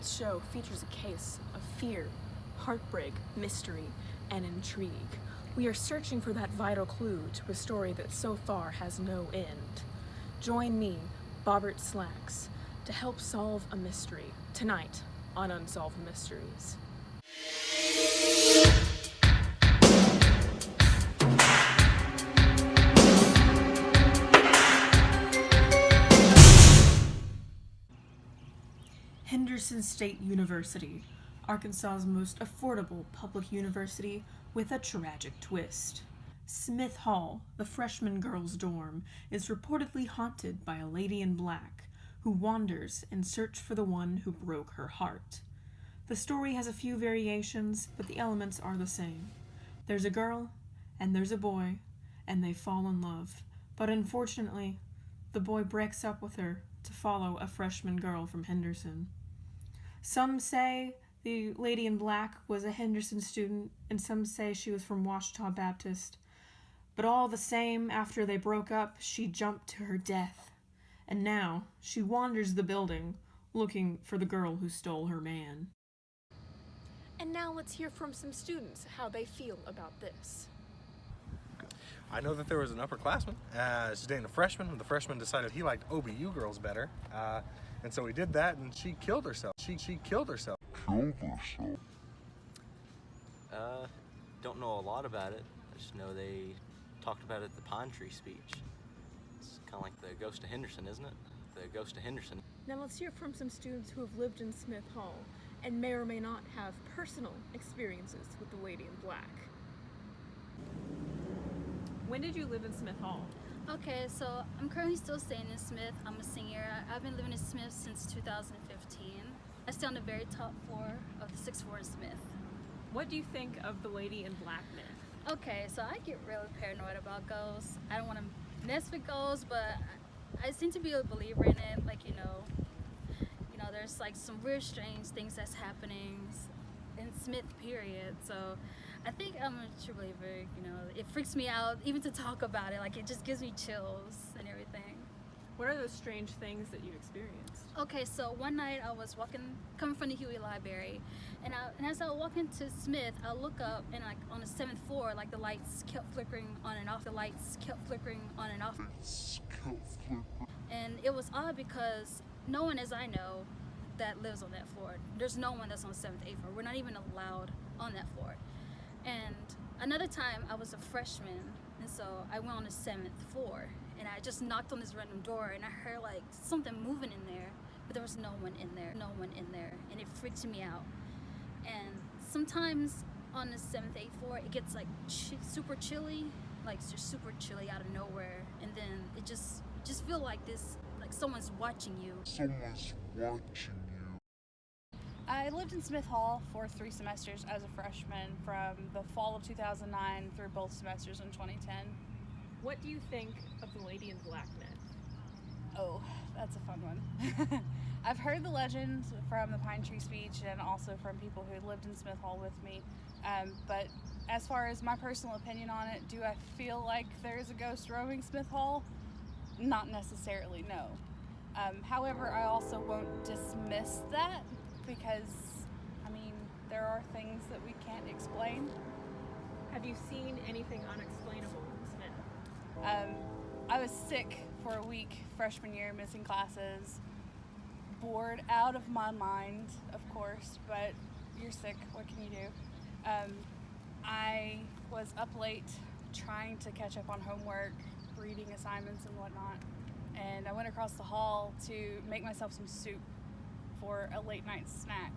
Tonight's show features a case of fear, heartbreak, mystery, and intrigue. We are searching for that vital clue to a story that so far has no end. Join me, Bobbert Slacks, to help solve a mystery tonight on Unsolved Mysteries. Henderson State University, Arkansas's most affordable public university with a tragic twist. Smith Hall, the freshman girls' dorm, is reportedly haunted by a lady in black who wanders in search for the one who broke her heart. The story has a few variations, but the elements are the same. There's a girl, and there's a boy, and they fall in love. But unfortunately, the boy breaks up with her to follow a freshman girl from Henderson. Some say the lady in black was a Henderson student, and some say she was from Ouachita Baptist. But all the same, after they broke up, she jumped to her death. And now she wanders the building, looking for the girl who stole her man. And now let's hear from some students how they feel about this. I know that there was an upperclassman. She's dating a freshman, and the freshman decided he liked OBU girls better. And so he did that, and she killed herself. She killed herself. Don't know a lot about it. I just know they talked about it at the Pine Tree speech. It's kind of like the ghost of Henderson, isn't it? The ghost of Henderson. Now let's hear from some students who have lived in Smith Hall and may or may not have personal experiences with the lady in black. When did you live in Smith Hall? Okay, so I'm currently still staying in Smith. I'm a senior. I've been living in Smith since 2015. I stay on the very top floor of the 6th floor in Smith. What do you think of the lady in black myth? Okay, so I get really paranoid about ghosts. I don't want to mess with ghosts, but I seem to be a believer in it. Like, you know, there's like some weird, strange things that's happening in Smith, period. So I think I'm a true believer. You know, it freaks me out even to talk about it. Like, it just gives me chills and everything. What are those strange things that you've experienced? Okay, so one night I was coming from the Huey Library, and as I was walking to Smith, I look up, and like on the 7th floor, like the lights kept flickering on and off. And it was odd because no one, as I know, that lives on that floor. There's no one that's on the 7th, 8th floor. We're not even allowed on that floor. And another time, I was a freshman, and so I went on the 7th floor, and I just knocked on this random door, and I heard like something moving in there, but there was no one in there, and it freaked me out. And sometimes on the 7th, 8th floor, it gets like super chilly, like just super chilly out of nowhere, and then it just feel like this, like someone's watching you. I lived in Smith Hall for 3 semesters as a freshman from the fall of 2009 through both semesters in 2010. What do you think of the lady in black myth? Oh, that's a fun one. I've heard the legend from the Pine Tree speech and also from people who lived in Smith Hall with me. But as far as my personal opinion on it, do I feel like there's a ghost roaming Smith Hall? Not necessarily, no. However, I also won't dismiss that because, I mean, there are things that we can't explain. Have you seen anything unexplainable in Smith? I was sick for a week freshman year, missing classes, bored out of my mind, of course, but you're sick, what can you do? I was up late trying to catch up on homework, reading assignments and whatnot, and I went across the hall to make myself some soup for a late night snack.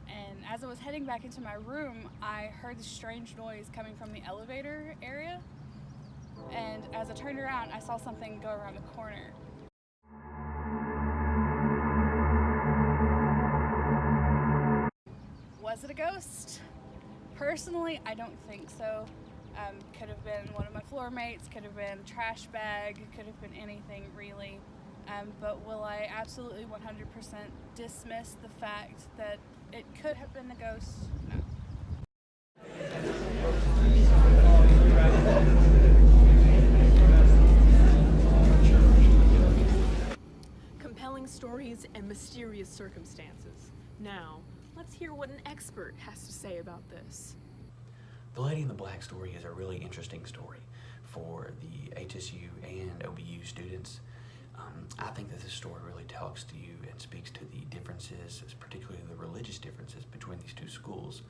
And as I was heading back into my room, I heard this strange noise coming from the elevator area. And as I turned around, I saw something go around the corner. Was it a ghost? Personally, I don't think so. Could have been one of my floor mates, could have been a trash bag, could have been anything really. But will I absolutely 100% dismiss the fact that it could have been a ghost? No. Compelling stories and mysterious circumstances. Now, let's hear what an expert has to say about this. The Lady in the Black story is a really interesting story for the HSU and OBU students. I think that this story really talks to you and speaks to the differences, particularly the religious differences between these two schools.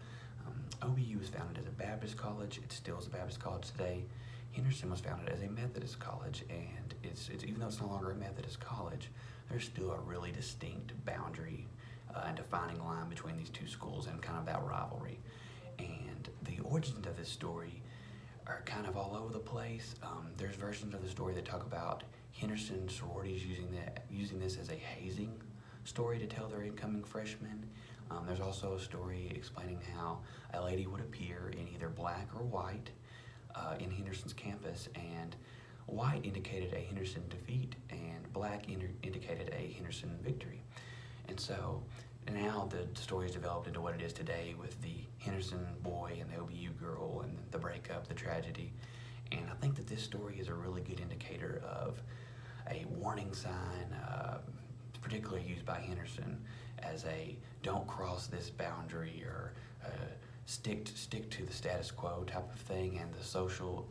OBU was founded as a Baptist college. It still is a Baptist college today. Henderson was founded as a Methodist college, and it's even though it's no longer a Methodist college, there's still a really distinct boundary and defining line between these two schools and kind of that rivalry. And the origins of this story are kind of all over the place. There's versions of the story that talk about Henderson sororities using this as a hazing story to tell their incoming freshmen. There's also a story explaining how a lady would appear in either black or white in Henderson's campus, and white indicated a Henderson defeat and black indicated a Henderson victory. And so now the story has developed into what it is today with the Henderson boy and the OBU girl and the breakup, the tragedy. And I think that this story is a really good indicator of a warning sign, particularly used by Henderson as a don't cross this boundary or stick to the status quo type of thing and the social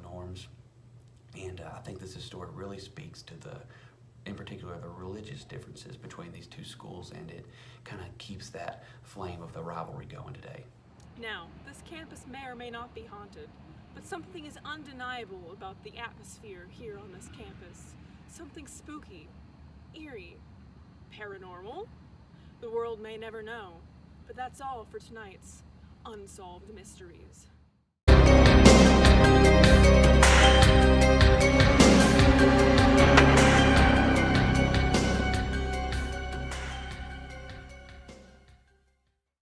norms. And I think this story really speaks to in particular, the religious differences between these two schools, and it kind of keeps that flame of the rivalry going today. Now, this campus may or may not be haunted, but something is undeniable about the atmosphere here on this campus. Something spooky, eerie, paranormal. The world may never know, but that's all for tonight's Unsolved Mysteries.